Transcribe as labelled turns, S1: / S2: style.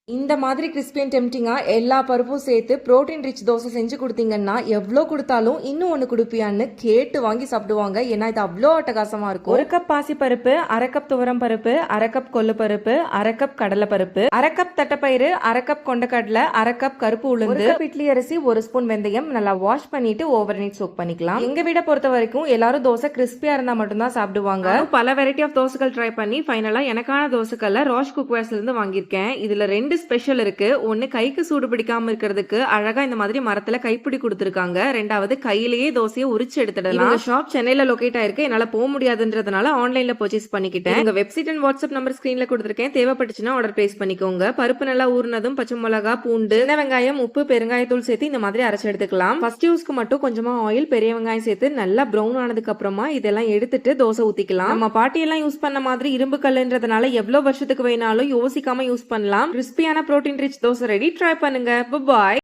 S1: இந்த மாதிரி crispy and டெம்டிங்கா எல்லா பருப்பும் சேர்த்து புரோட்டீன் ரிச் தோசை செஞ்சு கொடுத்தீங்கன்னா எவ்வளோ கொடுத்தாலும் இன்னும் ஒன்று கொடுப்பியான்னு கேட்டு வாங்கி சாப்பிடுவாங்க. ஏன்னா இது அவ்வளோ அட்டகாசமா இருக்கும். 1 கப் பாசி பருப்பு, 1/2 கப் துவரம் பருப்பு, 1/2 கப் கொள்ளு பருப்பு, 1/2 கப் கடலை பருப்பு, 1/2 கப் தட்டைப்பயிறு, 1/2 கப் கொண்டக்கடலை, 1/2 கப் கருப்பு உளுந்து, 1 கப் இட்லி அரிசி, 1 ஸ்பூன் வெந்தயம் நல்லா வாஷ் பண்ணிட்டு ஓவர் நைட் சோக் பண்ணிக்கலாம். எங்க வீட பொறுத்த வரைக்கும் எல்லாரும் தோசை கிறிஸ்பியா இருந்தா மட்டும்தான் சாப்பிடுவாங்க. பல வெரைட்டி ஆஃப் தோசைகள் ட்ரை பண்ணி ஃபைனலா எனக்கான தோசைக்கல்ல ராஷ் குக்வேர்ஸ்ல இருந்து வாங்கியிருக்கேன். இதுல 2 ஸ்பெஷல் இருக்கு. ஒன்னு கைக்கு சூடு பிடிக்காம இருக்கிறதுக்கு அழகா இந்த மாதிரி மரத்துல கைப்பிடி கொடுத்திருக்காங்க. ரெண்டாவது கையிலேயே தோசையை உரிச்சு எடுத்துடலாம். ஷாப் சென்னையில லொகேட் ஆயிருக்கு. என்னால போக முடியாதுன்றதுனால ஆன்லைன்ல பர்ச்சேஸ் பண்ணிக்கிட்டேன். உங்க வெப்சைட் அண்ட் வாட்ஸ்அப் நம்பர் ஸ்கிரீன்ல கொடுத்திருக்கேன். தேவைப்பட்டுச்சுன்னா ஆர்டர் பிளேஸ் பண்ணிக்கோங்க. பருப்பு நல்லா ஊறினதும் பச்சை மிளகா, பூண்டு, சின்ன வெங்காயம், உப்பு, பெருங்காயத்தூள் சேர்த்து இந்த மாதிரி அரைச்சு எடுத்துக்கலாம். ஃபர்ஸ்ட் யூஸ்க்கு மட்டும் கொஞ்சமா ஆயில், பெரிய வெங்காயம் சேர்த்து நல்லா ப்ரௌன் ஆனதுக்கு அப்புறமா இதெல்லாம் எடுத்துட்டு தோசை ஊத்திக்கலாம். நம்ம பாட்டி எல்லாம் யூஸ் பண்ண மாதிரி இரும்பு கல்லுன்றதுனால எவ்வளவு வருஷத்துக்கு வேணாலும் யோசிக்காம யூஸ் பண்ணலாம். கிறிஸ்பியான protein rich dosa ready. Try பண்ணுங்க. பாய்.